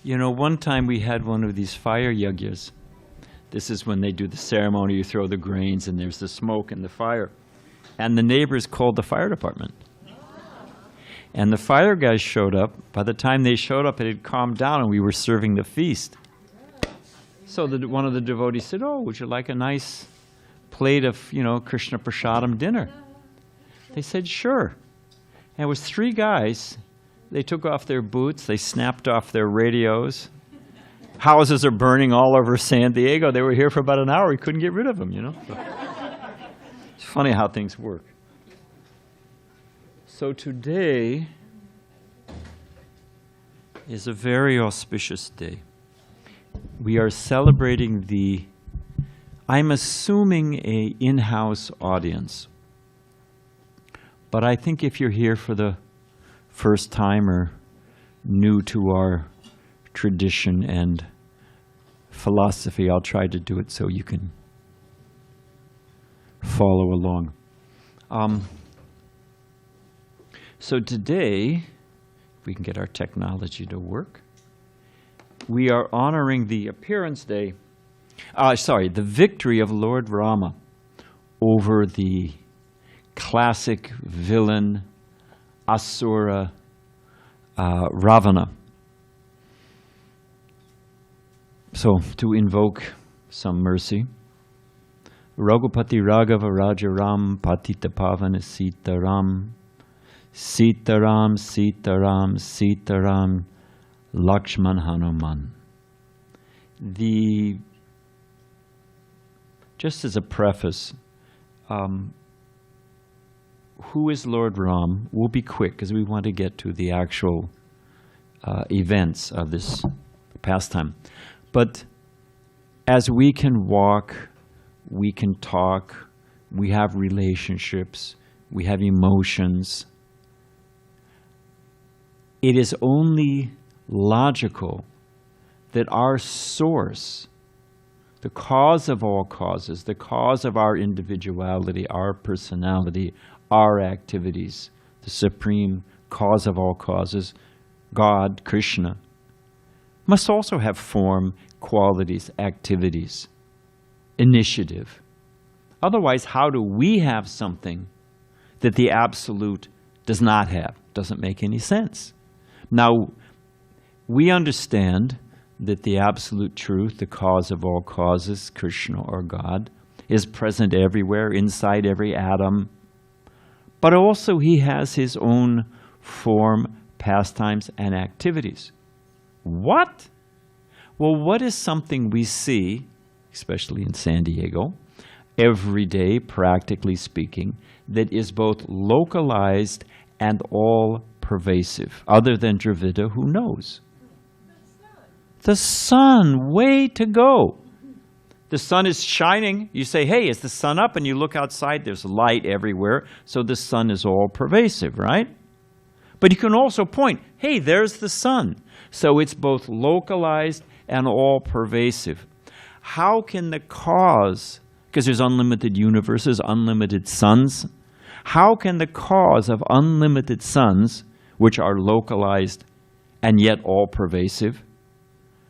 You know, one time we had one of these fire yajnas. This is when they do the ceremony, you throw the grains and there's the smoke and the fire. And the neighbors called the fire department. And the fire guys showed up. By the time they showed up, it had calmed down and we were serving the feast. So one of the devotees said, "Oh, would you like a nice plate of, Krishna Prasadam dinner?" They said, "Sure." And it was 3 guys. They took off their boots. They snapped off their radios. Houses are burning all over San Diego. They were here for about an hour. We couldn't get rid of them, So it's funny how things work. So today is a very auspicious day. We are celebrating I'm assuming a in-house audience. But I think if you're here for the first time or new to our tradition and philosophy, I'll try to do it so you can follow along. So today, if we can get our technology to work, we are honoring the appearance day, the victory of Lord Rama over the classic villain Asura Ravana. So, to invoke some mercy, Raghupati Raghava Rajaram Patita Pavana Sitaram Sitaram Sitaram Sitaram Lakshman Hanuman. Just as a preface, who is Lord Ram? We'll be quick because we want to get to the actual events of this pastime. But as we can walk, we can talk, we have relationships, we have emotions, it is only logical that our source, the cause of all causes, the cause of our individuality, our personality, our activities, the supreme cause of all causes, God, Krishna, must also have form, qualities, activities, initiative. Otherwise, how do we have something that the Absolute does not have? Doesn't make any sense. Now, we understand that the Absolute Truth, the cause of all causes, Krishna or God, is present everywhere, inside every atom. But also He has His own form, pastimes, and activities. What? Well, what is something we see, especially in San Diego, every day, practically speaking, that is both localized and all-pervasive? Other than Dravida, who knows? The sun, way to go. The sun is shining. You say, hey, is the sun up? And you look outside, there's light everywhere. So the sun is all pervasive, right? But you can also point, hey, there's the sun. So it's both localized and all pervasive. How can the cause, because there's unlimited universes, unlimited suns, how can the cause of unlimited suns, which are localized and yet all pervasive,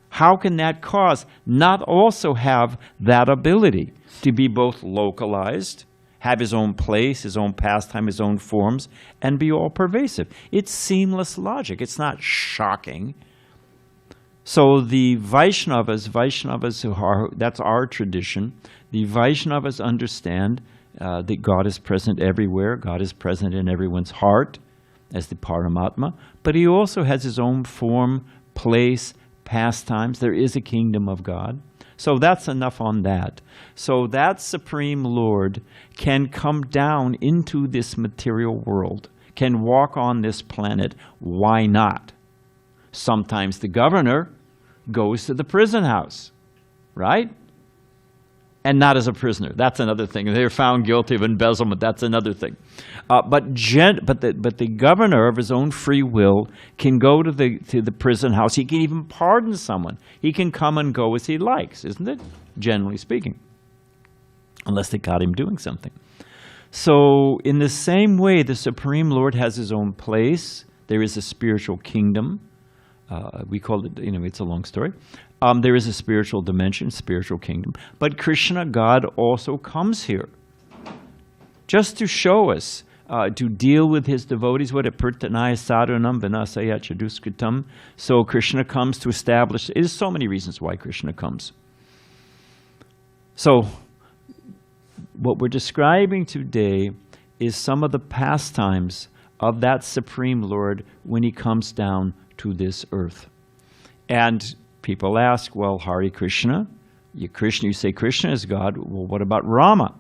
how can that cause not also have that ability to be both localized, have his own place, his own pastime, his own forms, and be all pervasive? It's seamless logic. It's not shocking. So the Vaishnavas that's our tradition, the Vaishnavas understand that God is present everywhere. God is present in everyone's heart as the Paramatma, but He also has His own form, place, pastimes. There is a kingdom of God. So that's enough on that. So that Supreme Lord can come down into this material world, can walk on this planet. Why not? Sometimes the governor goes to the prison house, right? And not as a prisoner. That's another thing. They're found guilty of embezzlement. That's another thing. But the governor of his own free will can go to the prison house. He can even pardon someone. He can come and go as he likes, isn't it? Generally speaking. Unless they caught him doing something. So in the same way, the Supreme Lord has His own place. There is a spiritual kingdom. We call it, it's a long story. There is a spiritual dimension, spiritual kingdom. But Krishna, God, also comes here just to show us, to deal with his devotees. What Purtanaya sadhanam vinasaya chaduskritam. So Krishna comes to establish. There's so many reasons why Krishna comes. So what we're describing today is some of the pastimes of that Supreme Lord when he comes down to this earth. And people ask, well, Hare Krishna, you say Krishna is God, well, what about Rama?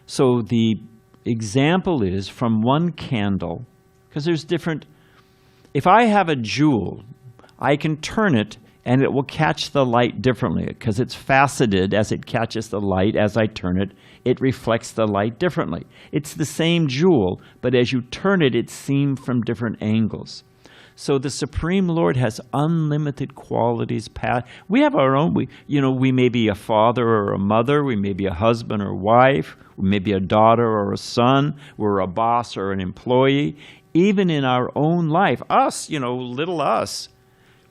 So the example is from one candle, because there's different, if I have a jewel, I can turn it and it will catch the light differently, because it's faceted as it catches the light. As I turn it, it reflects the light differently. It's the same jewel, but as you turn it, it's seen from different angles. So the Supreme Lord has unlimited qualities. We have our own. We may be a father or a mother. We may be a husband or wife. We may be a daughter or a son. We're a boss or an employee. Even in our own life, us, little us,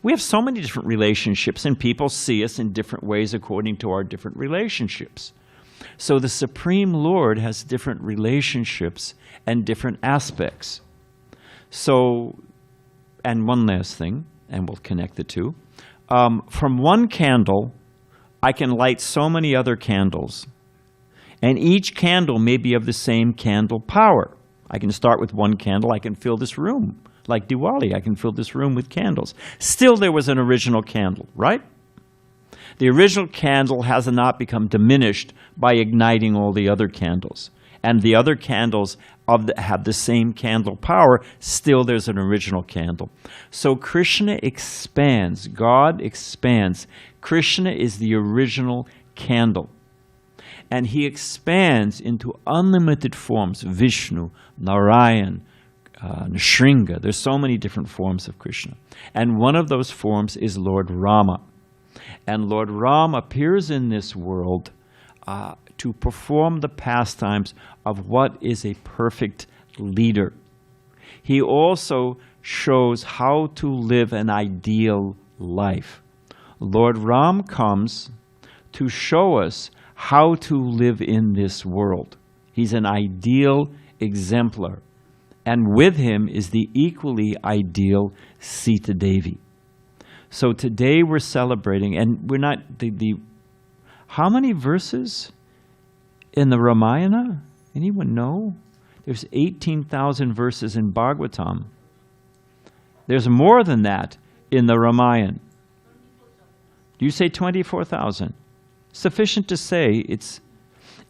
we have so many different relationships, and people see us in different ways according to our different relationships. So the Supreme Lord has different relationships and different aspects. So, and one last thing, and we'll connect the two. From one candle, I can light so many other candles. And each candle may be of the same candle power. I can start with one candle. I can fill this room. Like Diwali, I can fill this room with candles. Still, there was an original candle, right? The original candle has not become diminished by igniting all the other candles. And the other candles have the same candle power. Still, there's an original candle. So Krishna expands. God expands. Krishna is the original candle. And he expands into unlimited forms. Vishnu, Narayan, Nrsimha. There's so many different forms of Krishna. And one of those forms is Lord Rama. And Lord Rama appears in this world to perform the pastimes of what is a perfect leader. He also shows how to live an ideal life. Lord Ram comes to show us how to live in this world. He's an ideal exemplar. And with him is the equally ideal Sita Devi. So today we're celebrating, and we're not, how many verses in the Ramayana? Anyone know? There's 18,000 verses in Bhagavatam. There's more than that in the Ramayana. Do you say 24,000? Sufficient to say it's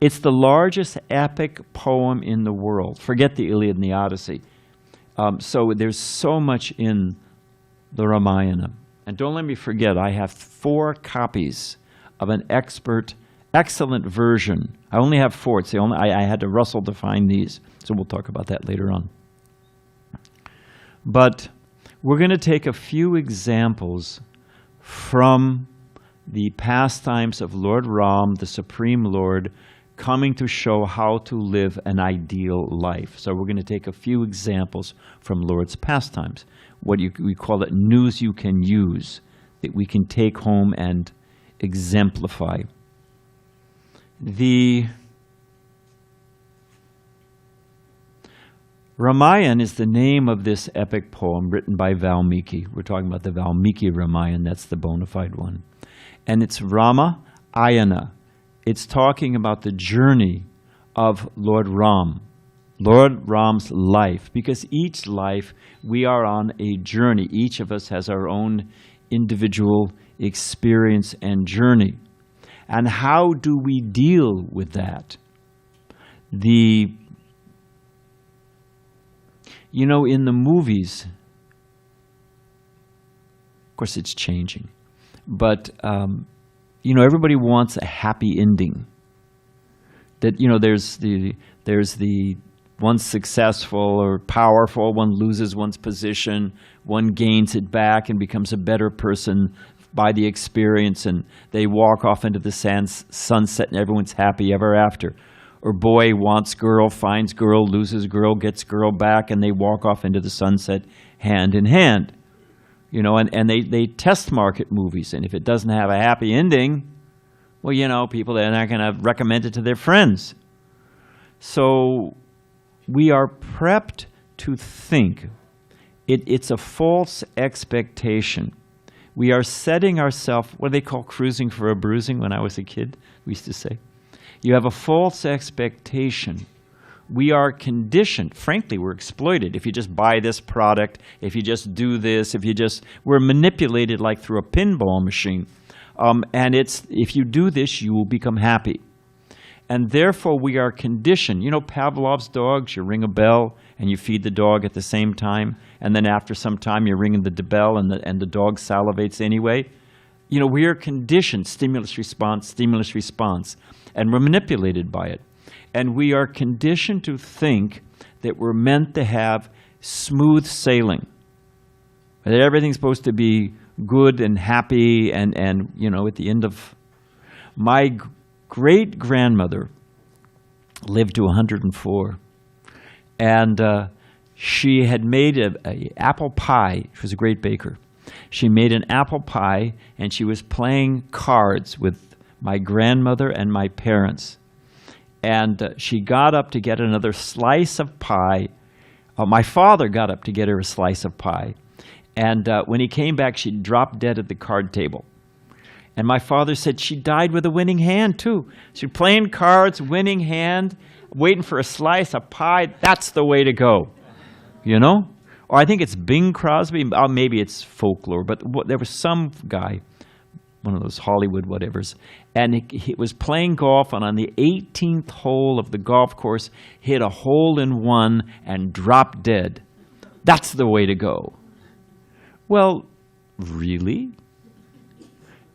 the largest epic poem in the world. Forget the Iliad and the Odyssey. So there's so much in the Ramayana. And don't let me forget, I have 4 copies of an excellent version. I only have 4. It's I had to rustle to find these. So we'll talk about that later on. But we're going to take a few examples from the pastimes of Lord Ram, the Supreme Lord, coming to show how to live an ideal life. So we're going to take a few examples from Lord's pastimes. We call it news you can use, that we can take home and exemplify. The Ramayana is the name of this epic poem written by Valmiki. We're talking about the Valmiki Ramayana. That's the bona fide one. And it's Rama Ayana. It's talking about the journey of Lord Ram, Lord Ram's life. Because each life, we are on a journey. Each of us has our own individual experience and journey. And how do we deal with that? In the movies, of course it's changing, but everybody wants a happy ending. That there's the one successful or powerful, one loses one's position, one gains it back and becomes a better person by the experience, and they walk off into the sunset and everyone's happy ever after. Or boy wants girl, finds girl, loses girl, gets girl back, and they walk off into the sunset hand in hand. and they test market movies. And if it doesn't have a happy ending, well, people, they're not going to recommend it to their friends. So we are prepped to think. It's a false expectation. We are setting ourselves, what do they call cruising for a bruising when I was a kid, we used to say. You have a false expectation. We are conditioned. Frankly, we're exploited. If you just buy this product, if you just do this, we're manipulated like through a pinball machine. And if you do this, you will become happy. And therefore, we are conditioned. Pavlov's dogs, you ring a bell and you feed the dog at the same time. And then after some time, you're ringing the bell and the dog salivates anyway. We are conditioned, stimulus, response, and we're manipulated by it. And we are conditioned to think that we're meant to have smooth sailing. That everything's supposed to be good and happy and at the end of... My great-grandmother lived to 104. And she had made an apple pie. She was a great baker. She made an apple pie, and she was playing cards with my grandmother and my parents. And she got up to get another slice of pie. My father got up to get her a slice of pie. And when he came back, she dropped dead at the card table. And my father said she died with a winning hand, too. She was playing cards, winning hand, waiting for a slice of pie. That's the way to go, Or I think it's Bing Crosby. Maybe it's folklore. But there was some guy, one of those Hollywood whatevers, and he was playing golf, and on the 18th hole of the golf course, hit a hole-in-one and dropped dead. That's the way to go. Well, really?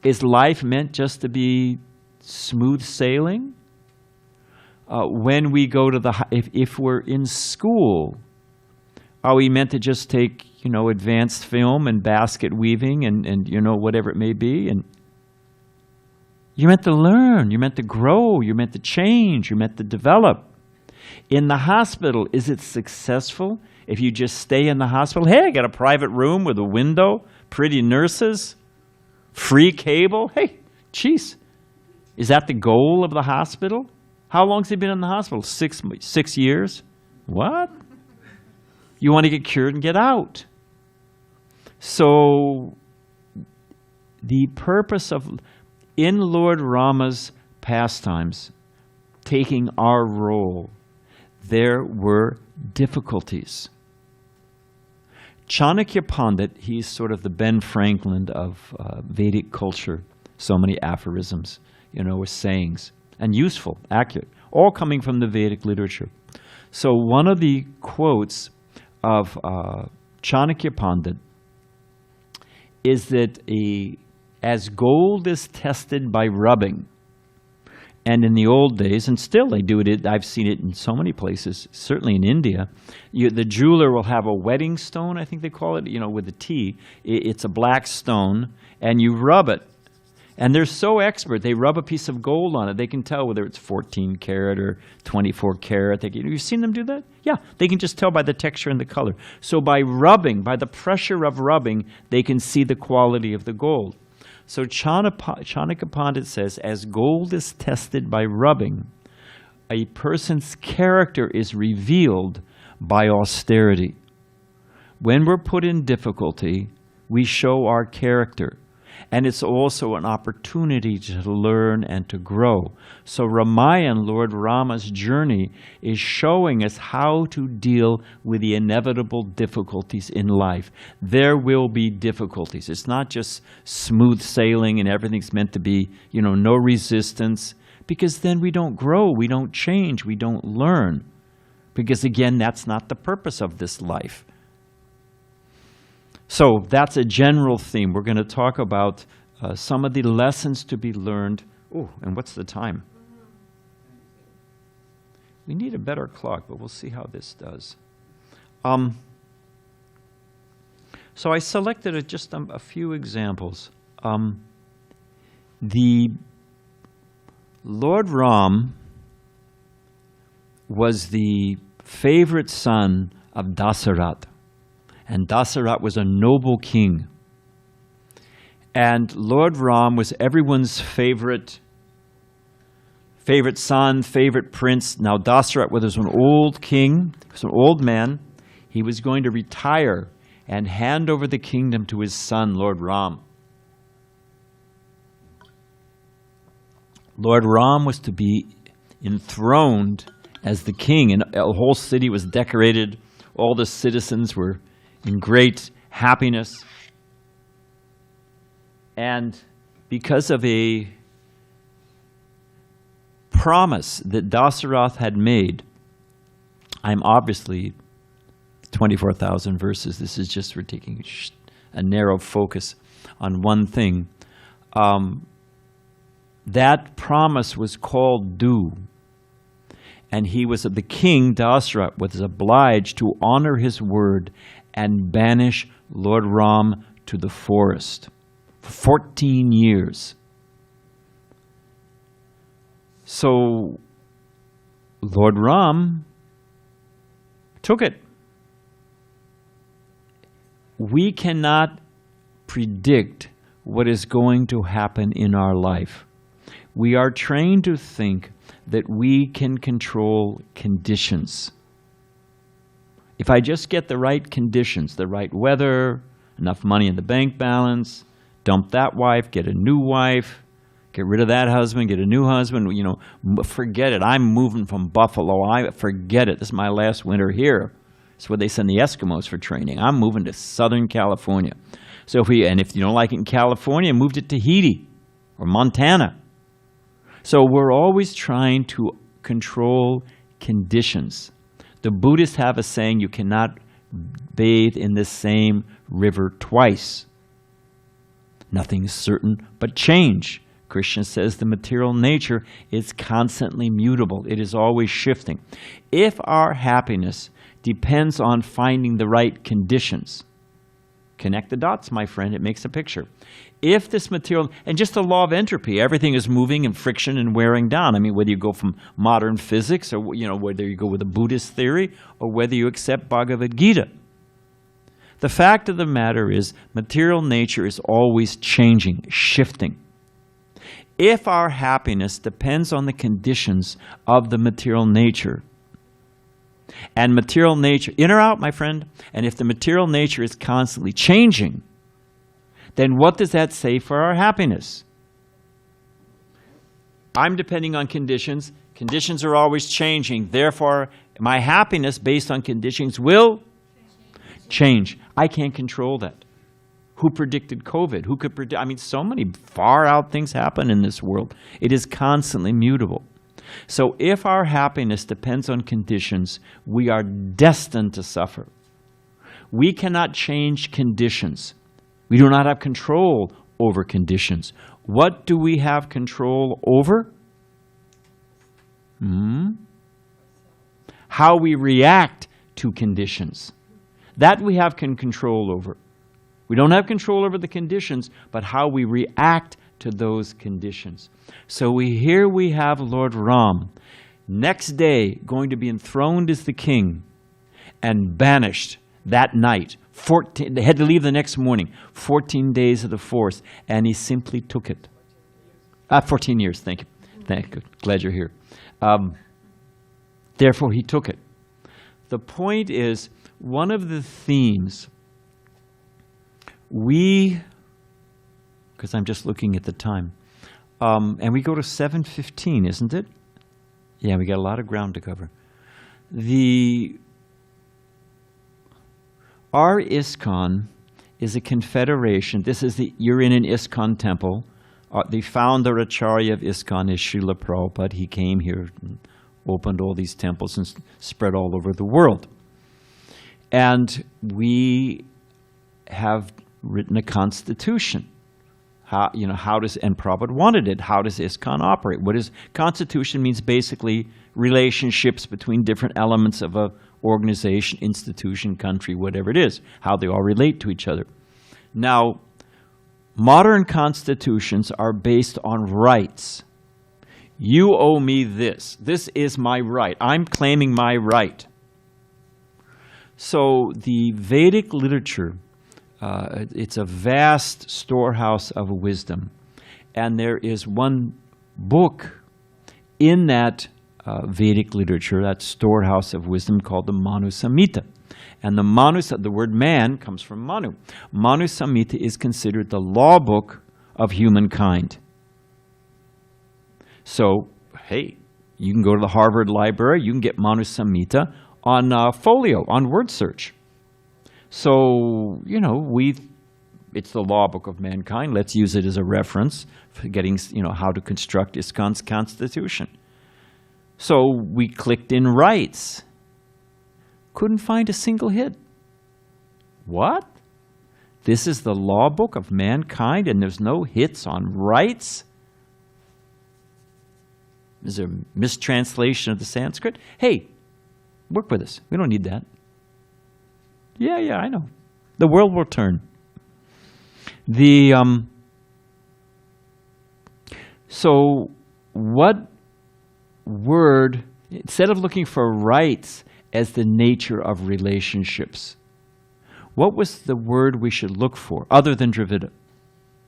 Is life meant just to be smooth sailing? When we go to if we're in school, are we meant to just take, advanced film and basket weaving and whatever it may be? And you're meant to learn, you're meant to grow, you're meant to change, you're meant to develop. In the hospital, is it successful if you just stay in the hospital? Hey, I got a private room with a window, pretty nurses, free cable. Hey, geez, is that the goal of the hospital? How long has he been in the hospital? 6 years? What? You want to get cured and get out. So the purpose of, in Lord Rama's pastimes, taking our role, there were difficulties. Chanakya Pandit, he's sort of the Ben Franklin of Vedic culture. So many aphorisms, or sayings, and useful, accurate, all coming from the Vedic literature. So one of the quotes of Chanakya Pandit is that as gold is tested by rubbing, and in the old days, and still they do it, I've seen it in so many places, certainly in India, the jeweler will have a wedding stone, I think they call it, with a T. It's a black stone, and you rub it. And they're so expert, they rub a piece of gold on it. They can tell whether it's 14 karat or 24 karat. You've seen them do that? Yeah, they can just tell by the texture and the color. So by rubbing, by the pressure of rubbing, they can see the quality of the gold. So Chanakya Pandit says, as gold is tested by rubbing, a person's character is revealed by austerity. When we're put in difficulty, we show our character. And it's also an opportunity to learn and to grow. So Ramayan, Lord Rama's journey, is showing us how to deal with the inevitable difficulties in life. There will be difficulties. It's not just smooth sailing and everything's meant to be, no resistance. Because then we don't grow, we don't change, we don't learn. Because again, that's not the purpose of this life. So that's a general theme. We're going to talk about some of the lessons to be learned. Oh, and what's the time? We need a better clock, but we'll see how this does. So I selected just a few examples. The Lord Ram was the favorite son of Dasarat. And Dasarat was a noble king. And Lord Ram was everyone's favorite son, favorite prince. Now Dasarath was an old king, he was an old man. He was going to retire and hand over the kingdom to his son, Lord Ram. Lord Ram was to be enthroned as the king, and the whole city was decorated. All the citizens were in great happiness. And because of a promise that Dasarath had made, I'm obviously 24,000 verses. This is just we're taking a narrow focus on one thing. That promise was called due. And the king, Dasarath, was obliged to honor his word and banish Lord Ram to the forest for 14 years. So Lord Ram took it. We cannot predict what is going to happen in our life. We are trained to think that we can control conditions. If I just get the right conditions, the right weather, enough money in the bank balance, dump that wife, get a new wife, get rid of that husband, get a new husband, forget it. I'm moving from Buffalo. Forget it. This is my last winter here. It's where they send the Eskimos for training. I'm moving to Southern California. So if you don't like it in California, move to Tahiti or Montana. So we're always trying to control conditions. The Buddhists have a saying, you cannot bathe in the same river twice. Nothing is certain but change. Krishna says the material nature is constantly mutable. It is always shifting. If our happiness depends on finding the right conditions, connect the dots, my friend, it makes a picture. If this material, and just the law of entropy, everything is moving and friction and wearing down. I mean, whether you go from modern physics or, whether you go with a Buddhist theory or whether you accept Bhagavad Gita. The fact of the matter is material nature is always changing, shifting. If our happiness depends on the conditions of the material nature, and material nature, in or out, my friend, and if the material nature is constantly changing, then what does that say for our happiness? I'm depending on conditions. Conditions are always changing. Therefore, my happiness based on conditions will change. I can't control that. Who predicted COVID? Who could predict? So many far out things happen in this world. It is constantly mutable. So if our happiness depends on conditions, we are destined to suffer. We cannot change conditions. We do not have control over conditions. What do we have control over? How we react to conditions. That we have control over. We don't have control over the conditions, but how we react to those conditions. So here we have Lord Ram, next day going to be enthroned as the king and banished that night. They had to leave the next morning, 14 days of the forest, and he simply took it. 14 years, thank you. Thank you. Glad you're here. Therefore, he took it. The point is, one of the themes because I'm just looking at the time, and we go to 7:15, isn't it? Yeah, we got a lot of ground to cover. Our ISKCON is a confederation. You're in an ISKCON temple. The founder Acharya of ISKCON is Srila Prabhupada. He came here and opened all these temples and spread all over the world. And we have written a constitution. And Prabhupada wanted it. How does ISKCON operate? Constitution means basically relationships between different elements of a organization, institution, country, whatever it is, how they all relate to each other. Now, modern constitutions are based on rights. You owe me this. This is my right. I'm claiming my right. So the Vedic literature It's a vast storehouse of wisdom. And there is one book in that Vedic literature, that storehouse of wisdom, called the Manu Samhita. And the word man comes from Manu. Manu Samhita is considered the law book of humankind. So, hey, you can go to the Harvard Library, you can get Manu Samhita on folio, on word search. So, it's the law book of mankind. Let's use it as a reference for getting, how to construct ISKCON's constitution. So we clicked in rights. Couldn't find a single hit. What? This is the law book of mankind and there's no hits on rights? Is there a mistranslation of the Sanskrit? Hey, work with us. We don't need that. Yeah, I know. The world will turn. So what word, instead of looking for rights as the nature of relationships, what was the word we should look for other than Dravida?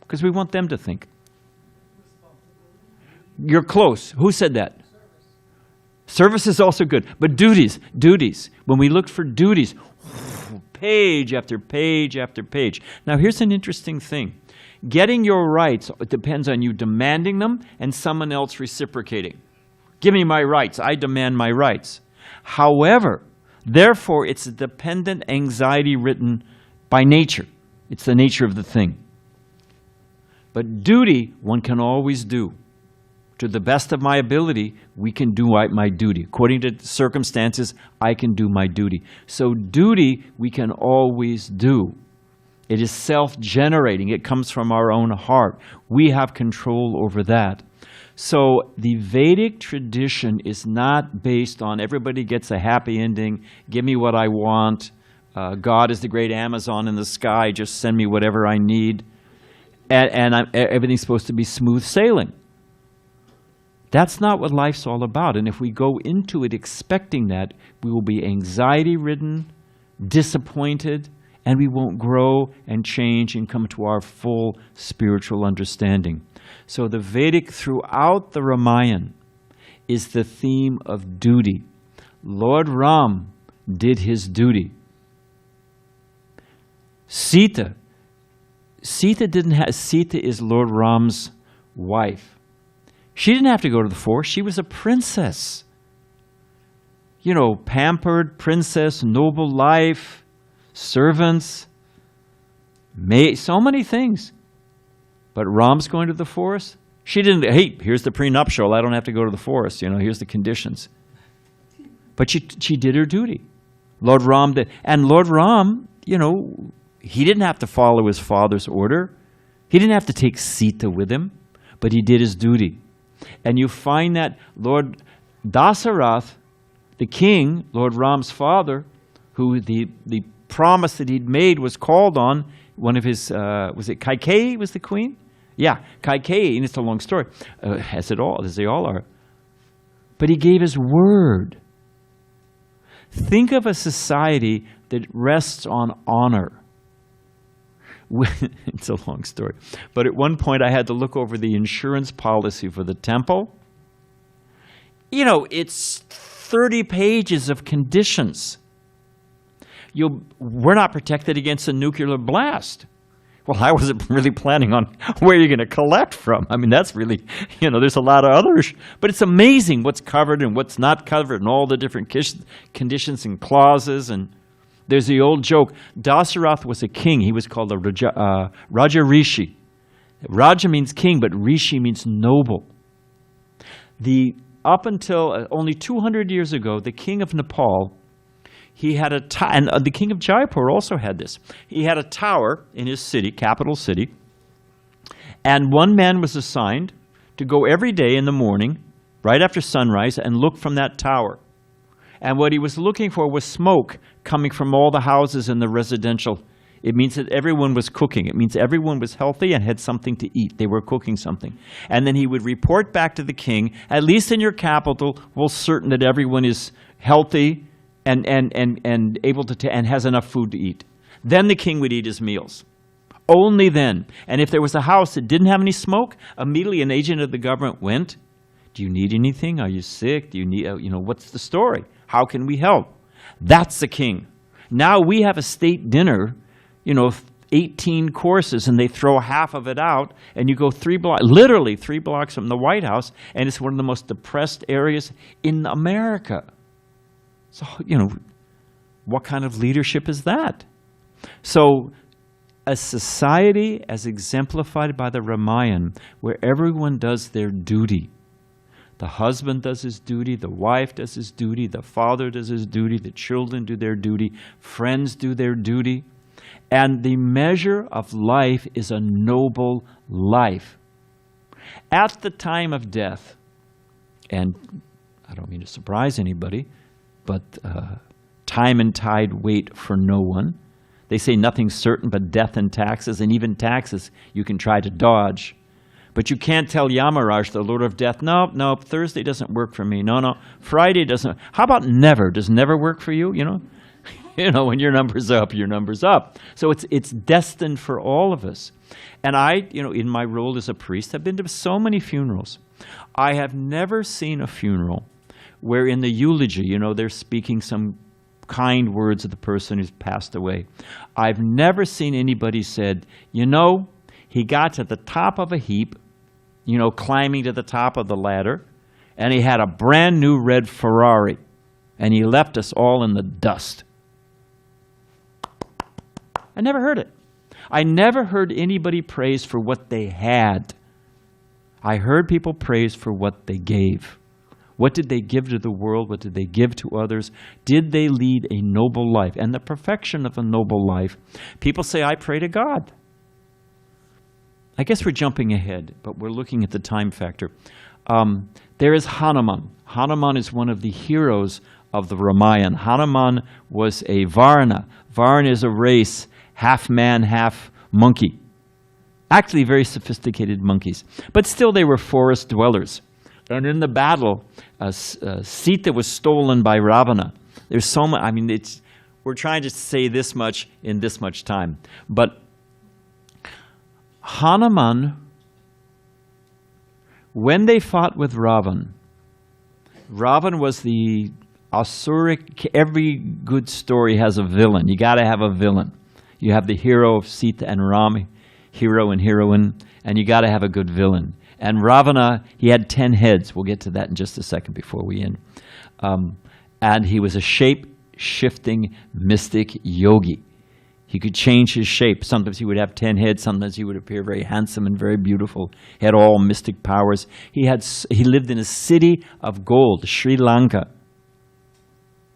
Because we want them to think. You're close. Who said that? Service is also good. But duties. When we looked for duties, page after page after page. Now here's an interesting thing. Getting your rights, it depends on you demanding them and someone else reciprocating. Give me my rights. I demand my rights. However, therefore, it's a dependent anxiety written by nature. It's the nature of the thing. But duty, one can always do. To the best of my ability, we can do my duty. According to circumstances, I can do my duty. So duty, we can always do. It is self-generating. It comes from our own heart. We have control over that. So the Vedic tradition is not based on everybody gets a happy ending, give me what I want, God is the great Amazon in the sky, just send me whatever I need, and everything's supposed to be smooth sailing. That's not what life's all about. And if we go into it expecting that, we will be anxiety-ridden, disappointed, and we won't grow and change and come to our full spiritual understanding. So the Vedic, throughout the Ramayana, is the theme of duty. Lord Ram did his duty. Sita is Lord Ram's wife. She didn't have to go to the forest. She was a princess. Pampered princess, noble life, servants, so many things. But Ram's going to the forest? She didn't, hey, here's the prenuptial. I don't have to go to the forest. Here's the conditions. But she did her duty. Lord Ram did. And Lord Ram, he didn't have to follow his father's order. He didn't have to take Sita with him, but he did his duty. And you find that Lord Dasarath, the king, Lord Ram's father, who the promise that he'd made was called on, one of his, was it Kaikeyi was the queen? Yeah, Kaikeyi, and it's a long story, as they all are. But he gave his word. Think of a society that rests on honor. It's a long story. But at one point I had to look over the insurance policy for the temple. It's 30 pages of conditions. We're not protected against a nuclear blast. Well, I wasn't really planning on where you're going to collect from. I mean, that's really, there's a lot of others. But it's amazing what's covered and what's not covered and all the different conditions and clauses. And there's the old joke. Dasarath was a king. He was called a Raja Rishi. Raja means king, but Rishi means noble. Up until only 200 years ago, the king of Nepal, he had and the king of Jaipur also had this. He had a tower in his city, capital city, and one man was assigned to go every day in the morning, right after sunrise, and look from that tower. And what he was looking for was smoke coming from all the houses in the residential. It means that everyone was cooking. It means everyone was healthy and had something to eat. They were cooking something. And then he would report back to the king, at least in your capital, we're certain that everyone is healthy and able to and has enough food to eat. Then the king would eat his meals. Only then. And if there was a house that didn't have any smoke, immediately an agent of the government went, do you need anything? Are you sick? Do you need, what's the story? How can we help? That's the king. Now we have a state dinner, 18 courses, and they throw half of it out, and you go literally 3 blocks from the White House, and it's one of the most depressed areas in America. So, what kind of leadership is that? So, a society as exemplified by the Ramayana, where everyone does their duty. The husband does his duty, the wife does his duty, the father does his duty, the children do their duty, friends do their duty. And the measure of life is a noble life. At the time of death, and I don't mean to surprise anybody, but time and tide wait for no one. They say nothing's certain but death and taxes, and even taxes you can try to dodge. But you can't tell Yamaraj, the Lord of Death, nope, Thursday doesn't work for me. No, Friday doesn't. How about never? Does never work for you? When your number's up, your number's up. So it's destined for all of us. And I, in my role as a priest, have been to so many funerals. I have never seen a funeral where in the eulogy, they're speaking some kind words of the person who's passed away. I've never seen anybody said, he got to the top of a heap, climbing to the top of the ladder, and he had a brand new red Ferrari, and he left us all in the dust. I never heard it. I never heard anybody praise for what they had. I heard people praise for what they gave. What did they give to the world? What did they give to others? Did they lead a noble life? And the perfection of a noble life, people say, I pray to God. I guess we're jumping ahead, but we're looking at the time factor. There is Hanuman. Hanuman is one of the heroes of the Ramayana. Hanuman was a Varna. Varna is a race, half man, half monkey. Actually very sophisticated monkeys. But still they were forest dwellers. And in the battle, Sita was stolen by Ravana. There's so much, we're trying to say this much in this much time. But Hanuman, when they fought with Ravan was the Asuric, every good story has a villain. You got to have a villain. You have the hero of Sita and Rama, hero and heroine, and you got to have a good villain. And Ravana, he had 10 heads. We'll get to that in just a second before we end. And he was a shape-shifting mystic yogi. He could change his shape. Sometimes he would have 10 heads. Sometimes he would appear very handsome and very beautiful. He had all mystic powers. He lived in a city of gold, Sri Lanka.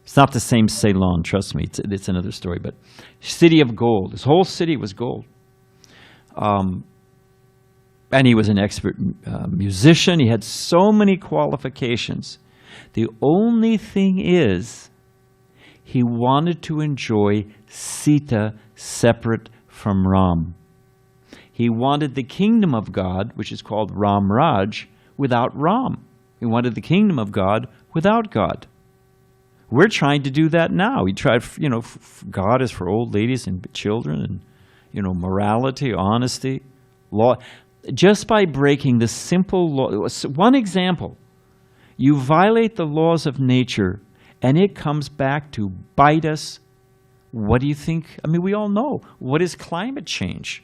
It's not the same Ceylon, trust me. It's another story. But city of gold. His whole city was gold. And he was an expert musician. He had so many qualifications. The only thing is, he wanted to enjoy Sita separate from Ram. He wanted the kingdom of God, which is called Ram Raj, without Ram. He wanted the kingdom of God without God. We're trying to do that now. We try, God is for old ladies and children, and morality, honesty, law. Just by breaking the simple law, one example, you violate the laws of nature, and it comes back to bite us. What do you think? We all know. What is climate change?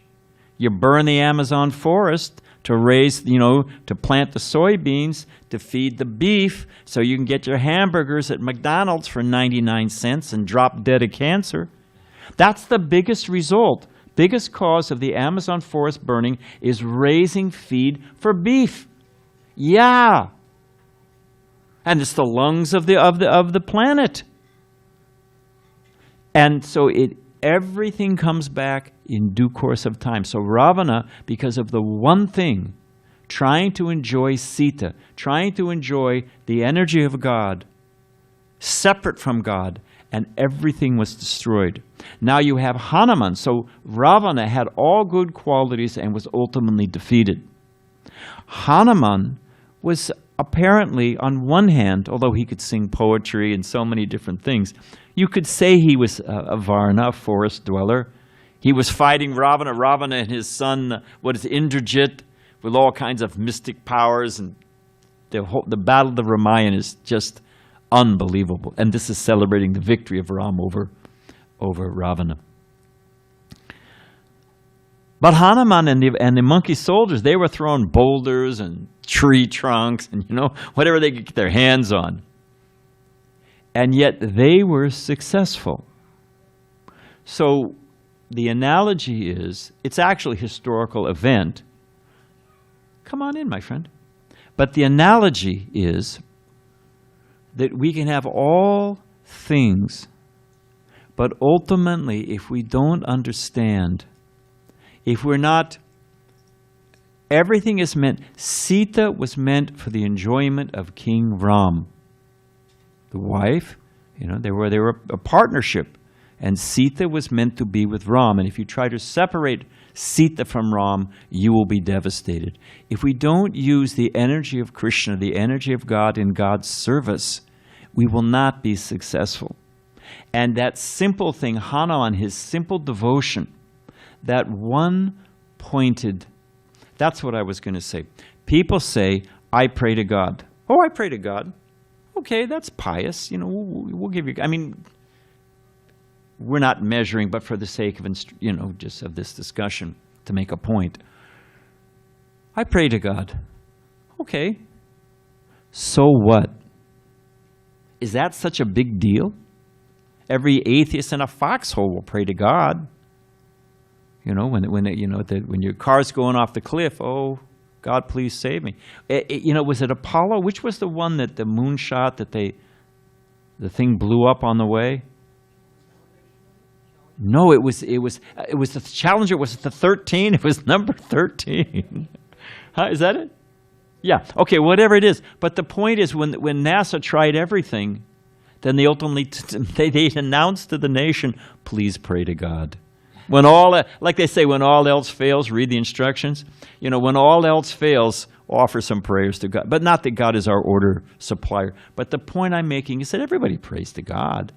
You burn the Amazon forest to raise, to plant the soybeans, to feed the beef, so you can get your hamburgers at McDonald's for 99 cents and drop dead of cancer. That's the biggest result. Biggest cause of the Amazon forest burning is raising feed for beef. Yeah. And it's the lungs of the planet. And so everything comes back in due course of time. So Ravana, because of the one thing, trying to enjoy Sita, trying to enjoy the energy of God, separate from God, and everything was destroyed. Now you have Hanuman. So Ravana had all good qualities and was ultimately defeated. Hanuman was apparently, on one hand, although he could sing poetry and so many different things, you could say he was a Varna, a forest dweller. He was fighting Ravana. Ravana and his son, Indrajit, with all kinds of mystic powers. And the battle of the Ramayana is just unbelievable. And this is celebrating the victory of Ram over Ravana. But Hanuman and the monkey soldiers, they were throwing boulders and tree trunks and, whatever they could get their hands on. And yet they were successful. So the analogy is, it's actually a historical event. Come on in, my friend. But the analogy is that we can have all things, but ultimately, if we don't understand, if we're not, everything is meant, Sita was meant for the enjoyment of King Ram. The wife, they were a partnership. And Sita was meant to be with Ram. And if you try to separate Sita from Ram, you will be devastated. If we don't use the energy of Krishna, the energy of God in God's service, we will not be successful. And that simple thing, Hanuman, his simple devotion, that one-pointed, that's what I was going to say. People say, I pray to God. Oh, I pray to God. Okay, that's pious. We'll give you, we're not measuring, but for the sake of, just of this discussion, to make a point. I pray to God. Okay. So what? Is that such a big deal? Every atheist in a foxhole will pray to God. When your car's going off the cliff, oh, God, please save me. Was it Apollo? Which was the one that the moon shot that the thing blew up on the way? No, it was the Challenger. Was it the 13? It was number 13. Is that it? Yeah. Okay, whatever it is. But the point is, when NASA tried everything, then they ultimately they announced to the nation, please pray to God. When like they say, when all else fails, read the instructions. When all else fails, offer some prayers to God. But not that God is our order supplier. But the point I'm making is that everybody prays to God,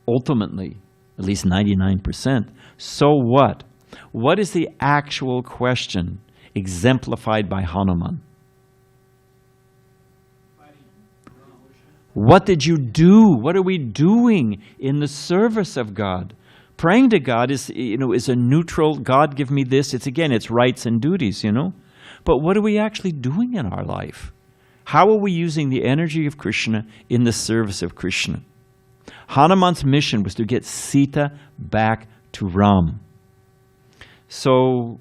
ultimately, at least 99%. So what? What is the actual question exemplified by Hanuman? What did you do? What are we doing in the service of God? Praying to God is a neutral, God give me this. It's rights and duties, But what are we actually doing in our life? How are we using the energy of Krishna in the service of Krishna? Hanuman's mission was to get Sita back to Ram. So,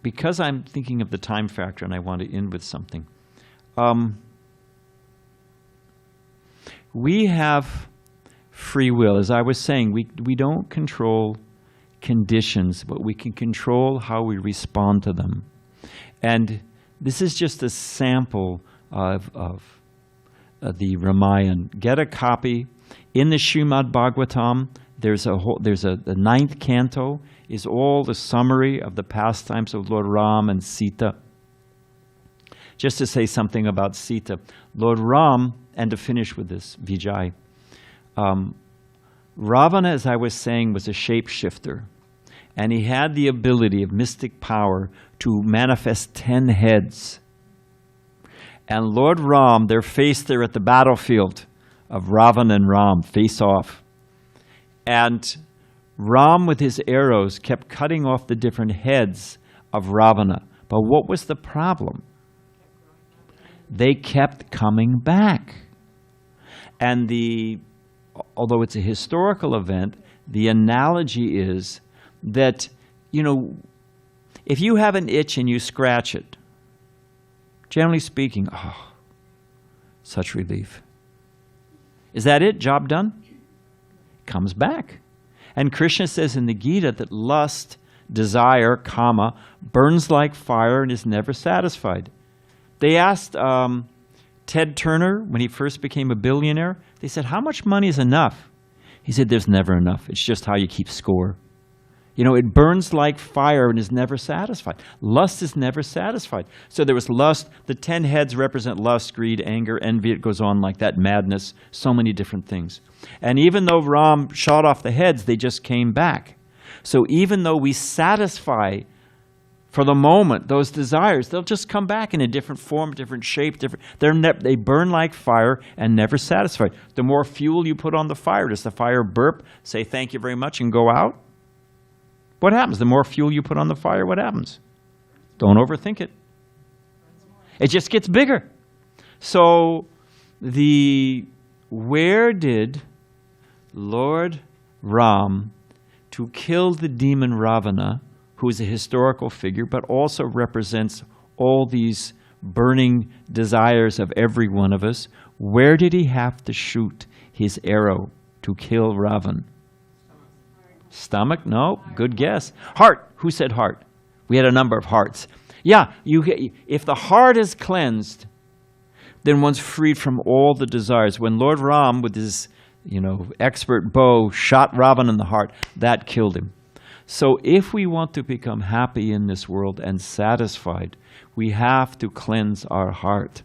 because I'm thinking of the time factor and I want to end with something, we have free will. As I was saying, we don't control conditions, but we can control how we respond to them. And this is just a sample of the Ramayana. Get a copy. In the Srimad Bhagavatam, the ninth canto is all the summary of the pastimes of Lord Ram and Sita. Just to say something about Sita, Lord Ram, and to finish with this, Vijaya, Ravana, as I was saying, was a shapeshifter, and he had the ability of mystic power to manifest 10 heads. And Lord Ram, they're faced there at the battlefield of Ravana and Ram, face off. And Ram, with his arrows, kept cutting off the different heads of Ravana. But what was the problem? They kept coming back. And although it's a historical event, the analogy is that, if you have an itch and you scratch it, generally speaking, oh, such relief. Is that it? Job done? Comes back. And Krishna says in the Gita that lust, desire, kama, burns like fire and is never satisfied. They asked Ted Turner, when he first became a billionaire, they said, how much money is enough? He said, there's never enough. It's just how you keep score. You know, it burns like fire and is never satisfied. Lust is never satisfied. So there was lust. The 10 heads represent lust, greed, anger, envy. It goes on like that, madness, so many different things. And even though Ram shot off the heads, they just came back. So even though we satisfy for the moment those desires, they'll just come back in a different form, different shape. They burn like fire and never satisfied. The more fuel you put on the fire, does the fire burp, say thank you very much, and go out? What happens? The more fuel you put on the fire, what happens? Don't overthink it. It just gets bigger. So where did Lord Ram, to kill the demon Ravana, who is a historical figure, but also represents all these burning desires of every one of us, where did he have to shoot his arrow to kill Ravan? Stomach? No. Good guess. Heart. Who said heart? We had a number of hearts. Yeah, if the heart is cleansed, then one's freed from all the desires. When Lord Ram, with his expert bow, shot Ravan in the heart, that killed him. So if we want to become happy in this world and satisfied, we have to cleanse our heart.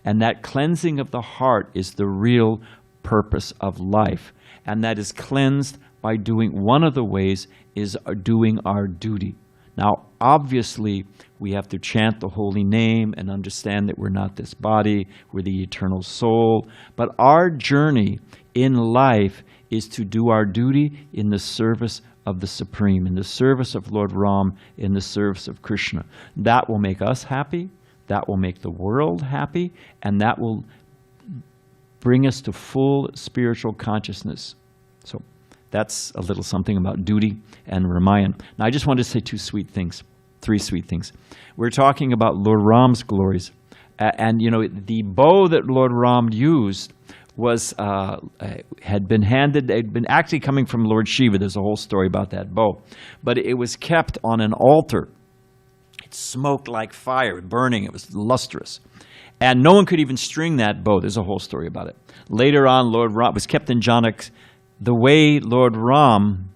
And that cleansing of the heart is the real purpose of life. And that is cleansed by doing, one of the ways is doing our duty. Now, obviously, we have to chant the holy name and understand that we're not this body, we're the eternal soul. But our journey in life is to do our duty in the service of the Supreme, in the service of Lord Ram, in the service of Krishna. That will make us happy, that will make the world happy, and that will bring us to full spiritual consciousness. So that's a little something about duty and Ramayana. Now I just wanted to say three sweet things. We're talking about Lord Ram's glories. And the bow that Lord Ram used had been actually coming from Lord Shiva. There's a whole story about that bow. But it was kept on an altar. It smoked like fire, burning. It was lustrous. And no one could even string that bow. There's a whole story about it. Later on, Lord Ram was kept in Janak. The way Lord Ram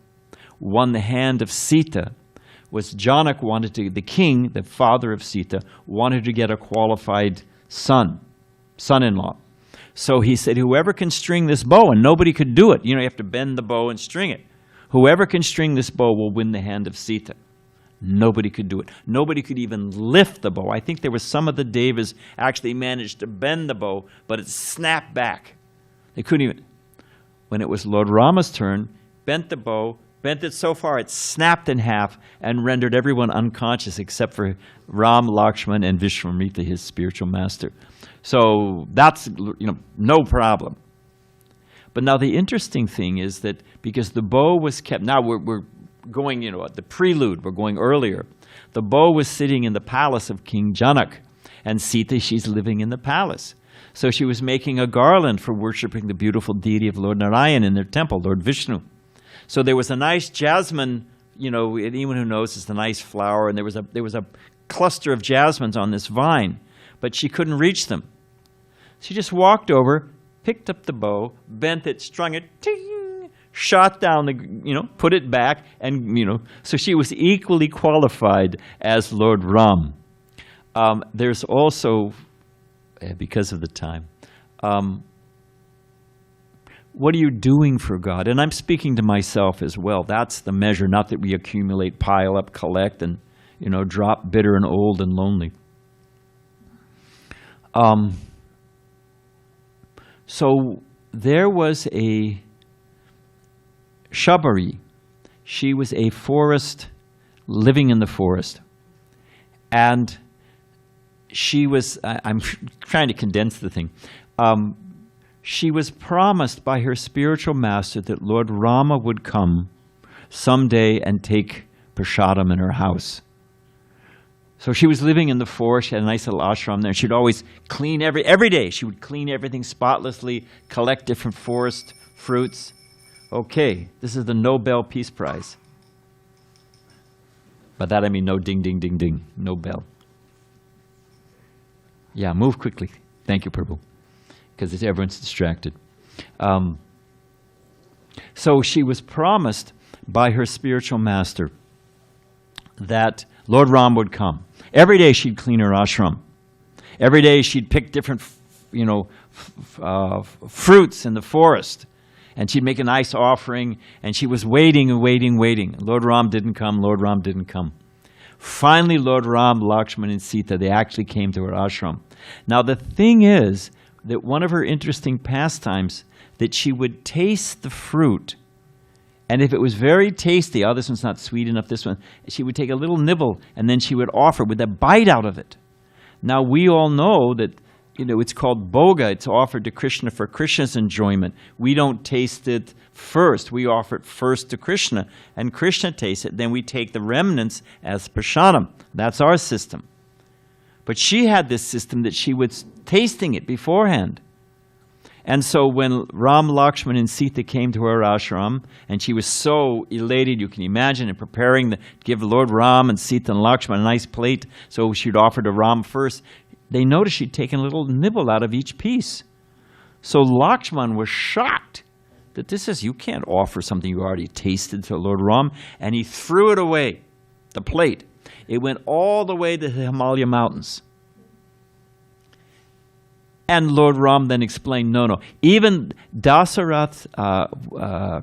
won the hand of Sita was Janak the king, the father of Sita, wanted to get a qualified son-in-law. So he said, whoever can string this bow, and nobody could do it. You have to bend the bow and string it. Whoever can string this bow will win the hand of Sita. Nobody could do it. Nobody could even lift the bow. I think there were some of the Devas actually managed to bend the bow, but it snapped back. They couldn't even. When it was Lord Rama's turn, bent the bow, bent it so far it snapped in half and rendered everyone unconscious except for Ram, Lakshman, and Vishwamitra, his spiritual master. So that's, no problem. But now the interesting thing is that because the bow was kept, now we're going, at the prelude, we're going earlier. The bow was sitting in the palace of King Janak, and Sita, she's living in the palace. So she was making a garland for worshiping the beautiful deity of Lord Narayan in their temple, Lord Vishnu. So there was a nice jasmine, anyone who knows it's a nice flower, and there was a cluster of jasmines on this vine, but she couldn't reach them. She just walked over, picked up the bow, bent it, strung it, ting, shot down put it back, and so she was equally qualified as Lord Ram. There's also, because of the time, what are you doing for God? And I'm speaking to myself as well. That's the measure, not that we accumulate, pile up, collect, and drop bitter and old and lonely. So there was a Shabari. She was a forest, living in the forest. And she was, I'm trying to condense the thing. She was promised by her spiritual master that Lord Rama would come someday and take prasadam in her house. So she was living in the forest. She had a nice little ashram there. She'd always clean every day. She would clean everything spotlessly, collect different forest fruits. Okay, this is the Nobel Peace Prize. By that I mean no ding, ding, ding, ding. Nobel. Yeah, move quickly. Thank you, Prabhu. Because everyone's distracted. So she was promised by her spiritual master that Lord Ram would come. Every day she'd clean her ashram. Every day she'd pick different, fruits in the forest. And she'd make a nice offering, and she was waiting and waiting, waiting. Lord Ram didn't come, Lord Ram didn't come. Finally, Lord Ram, Lakshman, and Sita, they actually came to her ashram. Now, the thing is that one of her interesting pastimes, that she would taste the fruit, and if it was very tasty, oh, this one's not sweet enough, this one, she would take a little nibble, and then she would offer with a bite out of it. Now, we all know that, it's called bhoga. It's offered to Krishna for Krishna's enjoyment. We don't taste it first. We offer it first to Krishna, and Krishna tastes it. Then we take the remnants as prasadam. That's our system. But she had this system that she was tasting it beforehand. And so when Ram, Lakshman, and Sita came to her ashram, and she was so elated, you can imagine, in preparing to give Lord Ram and Sita and Lakshman a nice plate, so she'd offer to Ram first. They noticed she'd taken a little nibble out of each piece. So Lakshman was shocked that you can't offer something you already tasted to Lord Ram, and he threw it away, the plate. It went all the way to the Himalaya mountains. And Lord Ram then explained, no. Even Dasarath,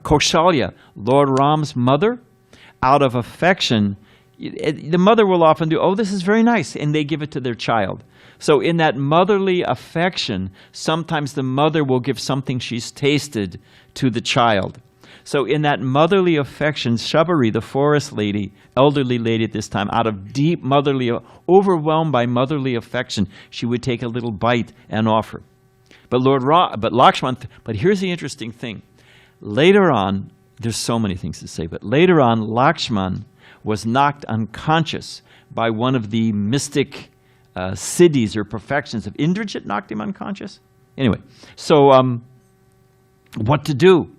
Kaushalya, Lord Ram's mother, out of affection, the mother will often do, oh, this is very nice, and they give it to their child. So in that motherly affection, sometimes the mother will give something she's tasted to the child. So in that motherly affection, Shabari, the forest lady, elderly lady at this time, out of deep motherly, overwhelmed by motherly affection, she would take a little bite and offer. But Lakshman, but here's the interesting thing. Later on, there's so many things to say, but later on, Lakshman was knocked unconscious by one of the mystic siddhis or perfections of Indrajit. Knocked him unconscious. Anyway, so what to do?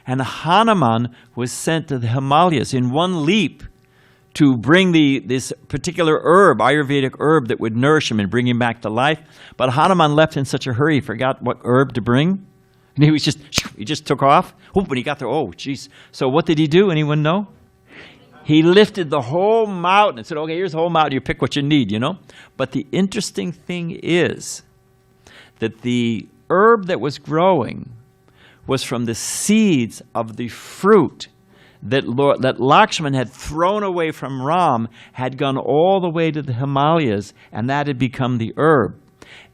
And Hanuman was sent to the Himalayas in one leap to bring this particular herb, Ayurvedic herb, that would nourish him and bring him back to life. But Hanuman left in such a hurry, he forgot what herb to bring. And he just took off. Oh, when he got there, oh, geez. So what did he do? Anyone know? He lifted the whole mountain and said, okay, here's the whole mountain. You pick what you need, But the interesting thing is that the herb that was growing was from the seeds of the fruit that Lakshman had thrown away from Ram, had gone all the way to the Himalayas, and that had become the herb.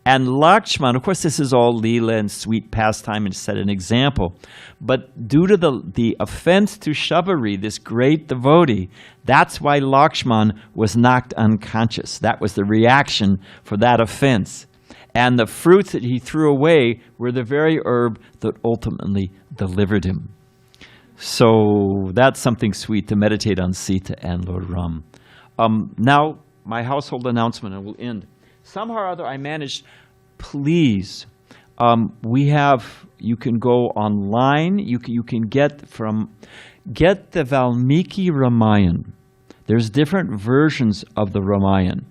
And Lakshman, of course, this is all Leela and sweet pastime and set an example, but due to the offense to Shabari, this great devotee, that's why Lakshman was knocked unconscious. That was the reaction for that offense. And the fruits that he threw away were the very herb that ultimately delivered him. So that's something sweet to meditate on Sita and Lord Ram. Now, my household announcement, and we'll end. Somehow or other I managed, please, you can go online, you can get the Valmiki Ramayana. There's different versions of the Ramayana.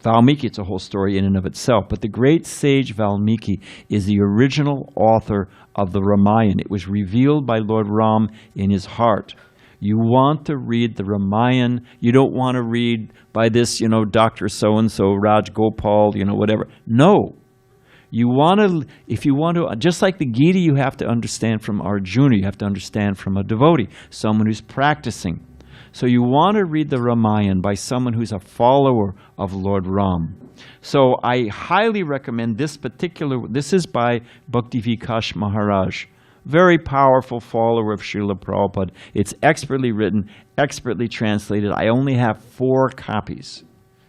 Valmiki, it's a whole story in and of itself, but the great sage Valmiki is the original author of the Ramayana. It was revealed by Lord Ram in his heart. You want to read the Ramayana. You don't want to read by this, Dr. So-and-so, Raj Gopal, whatever. No. If you want to, just like the Gita, you have to understand from Arjuna. You have to understand from a devotee, someone who's practicing. So you want to read the Ramayana by someone who's a follower of Lord Ram. So I highly recommend this is by Bhakti Vikash Maharaj. Very powerful follower of Srila Prabhupada. It's expertly written, expertly translated. I only have 4 copies.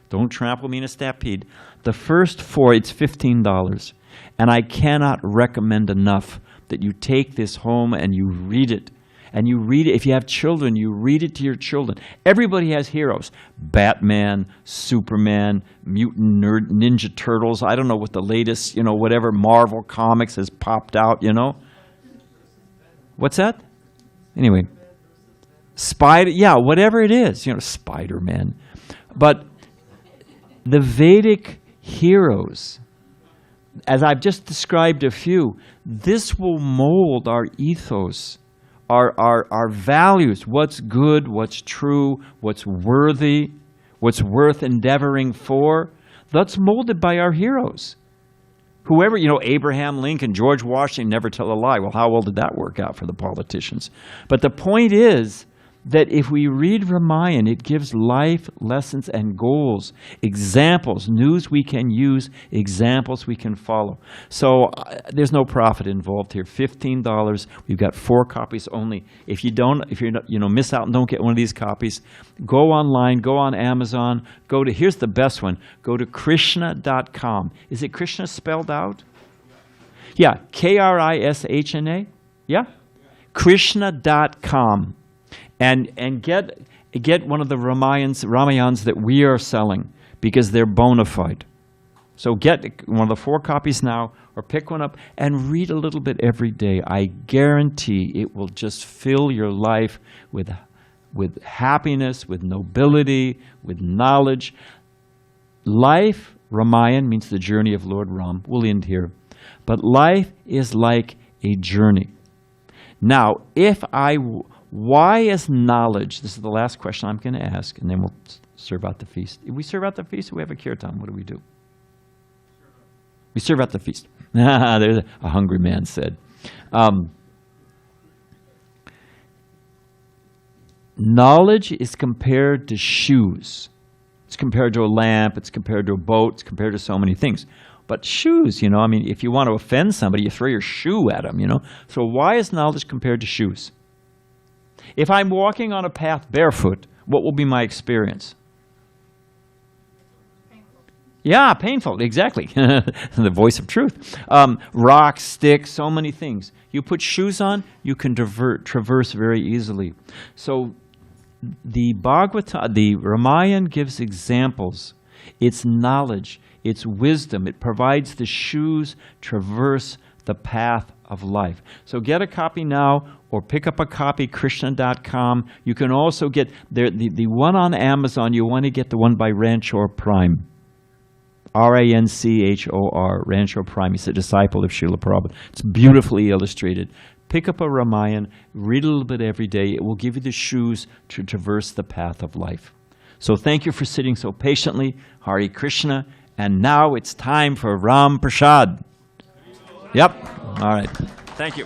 Don't trample me in a stampede. The first 4, it's $15. And I cannot recommend enough that you take this home and you read it. And you read it, if you have children, you read it to your children. Everybody has heroes. Batman, Superman, Mutant Ninja Turtles. I don't know what the latest, whatever Marvel Comics has popped out, What's that? Anyway, whatever it is, Spider-Man. But the Vedic heroes, as I've just described a few, this will mold our ethos our values, what's good, what's true, what's worthy, what's worth endeavoring for, that's molded by our heroes. Whoever, Abraham Lincoln, George Washington, never tell a lie. Well, how well did that work out for the politicians? But the point is that if we read Ramayana, it gives life lessons and goals, examples, news we can use, examples we can follow. So there's no profit involved here. $15. We've got 4 copies only. If you miss out and don't get one of these copies, go online, go on Amazon, here's the best one, go to Krishna.com. Is it Krishna spelled out? Yeah, Krishna? Yeah? Krishna.com. And get one of the Ramayans that we are selling, because they're bona fide. So get one of the 4 copies now, or pick one up and read a little bit every day. I guarantee it will just fill your life with happiness, with nobility, with knowledge. Life, Ramayana, means the journey of Lord Ram. We'll end here. But life is like a journey. Now, why is knowledge, this is the last question I'm going to ask, and then we'll serve out the feast. If we serve out the feast, we have a kirtan. What do? We serve out the feast. There's a hungry man said. Knowledge is compared to shoes. It's compared to a lamp. It's compared to a boat. It's compared to so many things. But shoes, if you want to offend somebody, you throw your shoe at them, So why is knowledge compared to shoes? If I'm walking on a path barefoot, what will be my experience? Painful. Yeah, painful, exactly. The voice of truth. Rocks, sticks, so many things. You put shoes on, you can traverse very easily. So the Ramayana gives examples. It's knowledge, it's wisdom. It provides the shoes traverse the path of life. So get a copy now, or pick up a copy, Krishna.com. You can also get the one on Amazon. You want to get the one by Ranchor Prime. Ranchor, Ranchor Prime. He's a disciple of Srila Prabhupada. It's beautifully illustrated. Pick up a Ramayana, read a little bit every day. It will give you the shoes to traverse the path of life. So thank you for sitting so patiently. Hare Krishna. And now it's time for Ram Prasad. Yep. All right. Thank you.